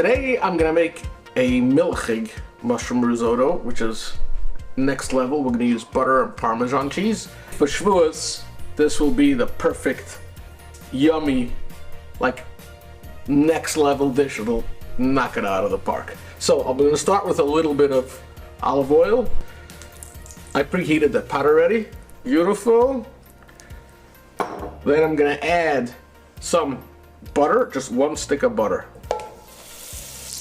Today I'm gonna make a milchig mushroom risotto, which is next level. We're gonna use butter and Parmesan cheese. For Shavuos, this will be the perfect, yummy, like next level dish. It'll knock it out of the park. So I'm gonna start with a little bit of olive oil. I preheated the pot already. Beautiful. Then I'm gonna add some butter, just one stick of butter.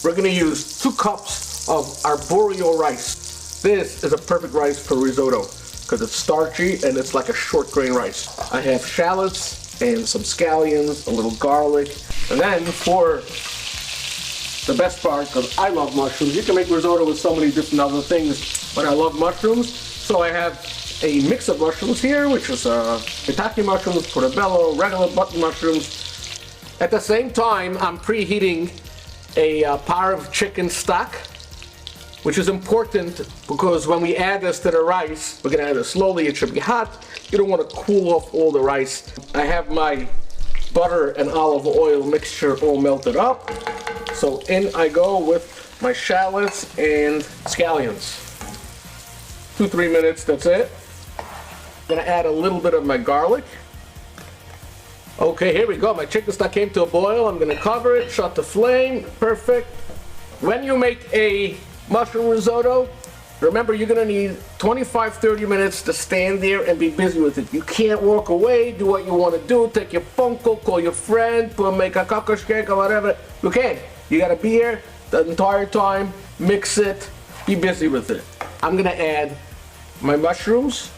We're gonna use 2 cups of arborio rice. This is a perfect rice for risotto because it's starchy and it's like a short grain rice. I have shallots and some scallions, a little garlic. And then for the best part, because I love mushrooms, you can make risotto with so many different other things, but I love mushrooms. So I have a mix of mushrooms here, which is shiitake mushrooms, portobello, regular button mushrooms. At the same time, I'm preheating a pot of chicken stock, which is important because when we add this to the rice, we're gonna add it slowly. It should be hot. You don't want to cool off all the rice. I have my butter and olive oil mixture all melted up. So in I go with my shallots and scallions. 2-3 minutes, that's it. I'm gonna add a little bit of my garlic. Okay, here we go. My chicken stock came to a boil. I'm gonna cover it, shut the flame. Perfect. When you make a mushroom risotto, remember you're gonna need 25-30 minutes to stand there and be busy with it. You can't walk away, do what you wanna do, take your phone call your friend, make a kokosh cake or whatever. You can't. You gotta be here the entire time, mix it, be busy with it. I'm gonna add my mushrooms.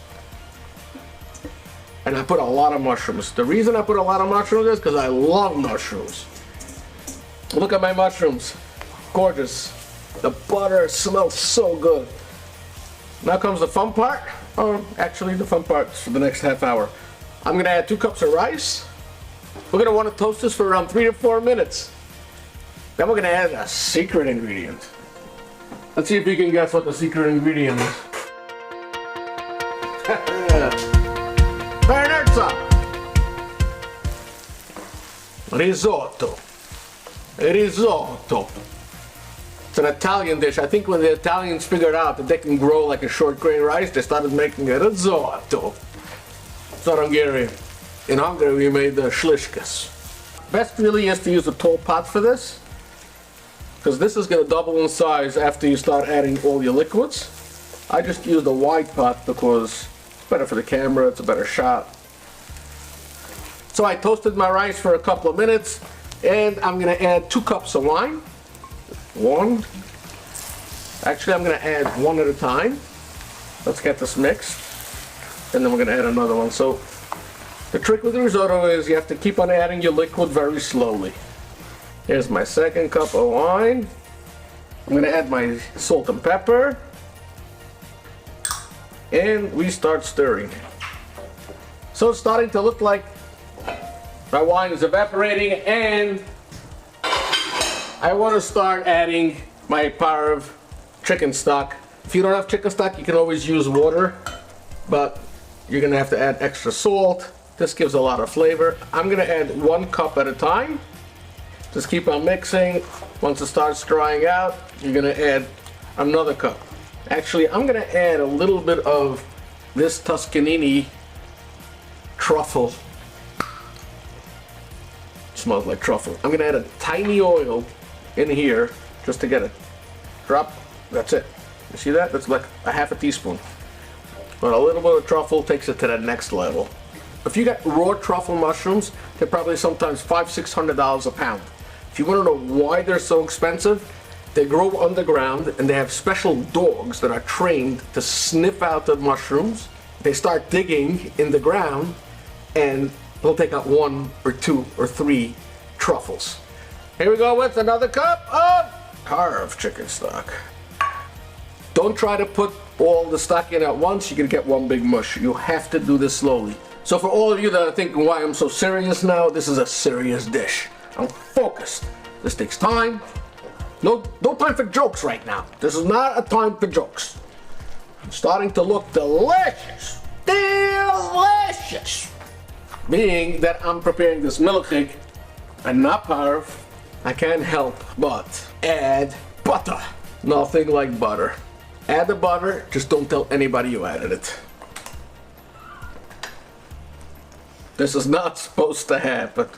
And I put a lot of mushrooms. The reason I put a lot of mushrooms is because I love mushrooms. Look at my mushrooms. Gorgeous. The butter smells so good. Now comes the fun part. Or actually the fun part is for the next half hour. I'm gonna add 2 cups of rice. We're gonna want to toast this for around 3 to 4 minutes. Then we're gonna add a secret ingredient. Let's see if you can guess what the secret ingredient is. Risotto. Risotto. It's an Italian dish. I think when the Italians figured out that they can grow like a short grain rice, they started making a risotto. It's not Hungarian. In Hungary we made the schlichkas. Best really is to use a tall pot for this, because this is going to double in size after you start adding all your liquids. I just used a wide pot because it's better for the camera, it's a better shot. So I toasted my rice for a couple of minutes, and I'm gonna add 2 cups of wine. One. Actually, I'm gonna add one at a time. Let's get this mixed, and then we're gonna add another one. So the trick with the risotto is you have to keep on adding your liquid very slowly. Here's my 2nd cup of wine. I'm gonna add my salt and pepper, and we start stirring. So it's starting to look like my wine is evaporating, and I want to start adding my pot of chicken stock. If you don't have chicken stock, you can always use water, but you're gonna have to add extra salt. This gives a lot of flavor. I'm gonna add 1 cup at a time. Just keep on mixing. Once it starts drying out, you're gonna add another cup. Actually, I'm gonna add a little bit of this Tuscanini truffle. Smells like truffle. I'm gonna add a tiny oil in here just to get a drop. That's it. You see that? That's like a half a teaspoon. But a little bit of truffle takes it to the next level. If you get raw truffle mushrooms, they're probably sometimes $500-600 a pound. If you want to know why they're so expensive, they grow underground and they have special dogs that are trained to sniff out the mushrooms. They start digging in the ground and they'll take out 1 or 2 or 3 truffles. Here we go with another cup of carved chicken stock. Don't try to put all the stock in at once. You're gonna get one big mush. You have to do this slowly. So for all of you that are thinking why I'm so serious now, this is a serious dish. I'm focused. This takes time. No time for jokes right now. This is not a time for jokes. It's starting to look delicious. Delicious! Being that I'm preparing this milchig and not parv, I can't help but add butter. Nothing like butter. Add the butter, just don't tell anybody you added it. This is not supposed to happen.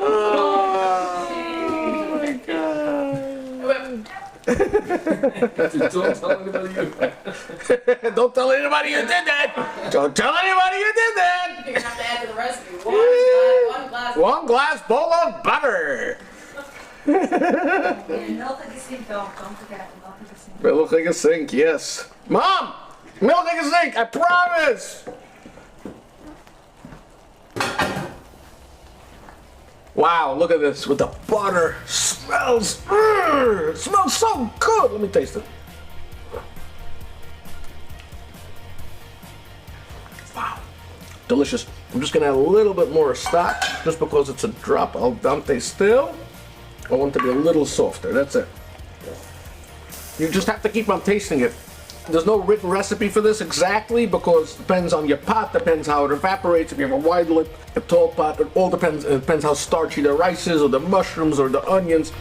Oh my God. Don't tell anybody you Don't tell anybody you did that. Don't tell anybody you did that. You're gonna have to add to the recipe. One glass bowl of butter. Milk in the sink, don't forget milk in the sink. Milk like a sink, yes. Mom, milk like a sink, I promise. Wow, look at this with the butter. Smells, it smells so good. Let me taste it. Wow, delicious. I'm just gonna add a little bit more stock just because it's a drop al dente still. I want it to be a little softer, that's it. You just have to keep on tasting it. There's no written recipe for this exactly because it depends on your pot, depends how it evaporates, if you have a wide lip, a tall pot, it all depends. It depends how starchy the rice is or the mushrooms or the onions.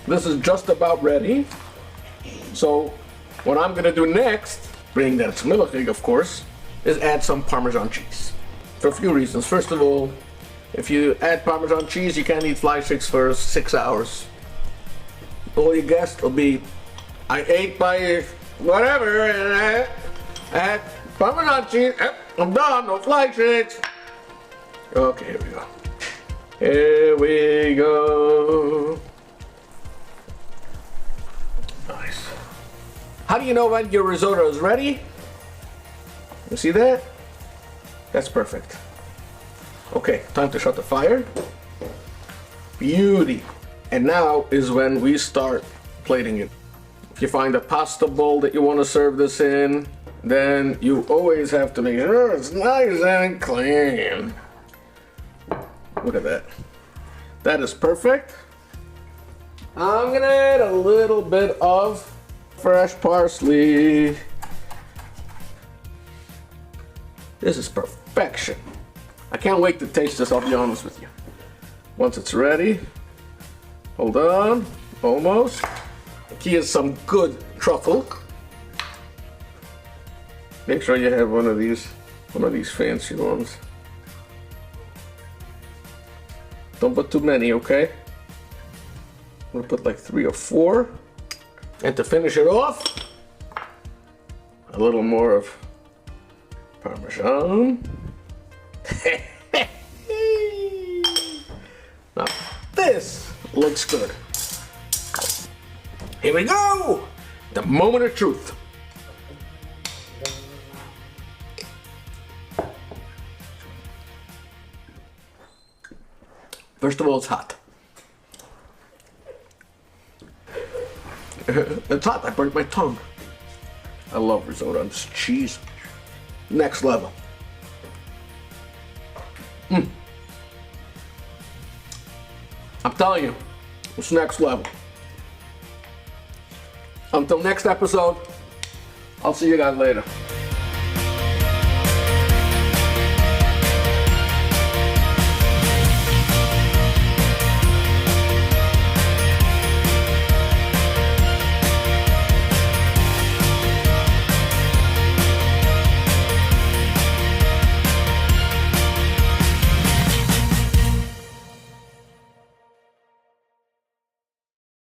This is just about ready. So what I'm gonna do next, being that it's milkshake of course, is add some Parmesan cheese. For a few reasons. First of all, if you add Parmesan cheese, you can't eat fly sticks for 6 hours. All you guessed will be, I ate my whatever and I had Parmesan cheese. I'm done, no fly sticks. Okay, here we go. Here we go. Nice. How do you know when your risotto is ready? You see that? That's perfect. Okay, time to shut the fire. Beauty. And now is when we start plating it. If you find a pasta bowl that you want to serve this in, then you always have to make sure it's nice and clean. Look at that. That is perfect. I'm gonna add a little bit of fresh parsley. This is perfection. I can't wait to taste this, I'll be honest with you. Once it's ready, hold on, almost. The key is some good truffle. Make sure you have one of these fancy ones. Don't put too many, okay? I'm gonna put like 3 or 4. And to finish it off, a little more of Parmesan. Now this looks good. Here we go! The moment of truth. First of all, it's hot. It's hot, I burnt my tongue. I love risotto and this cheese. Next level. I'm telling you, it's next level. Until next episode, I'll see you guys later.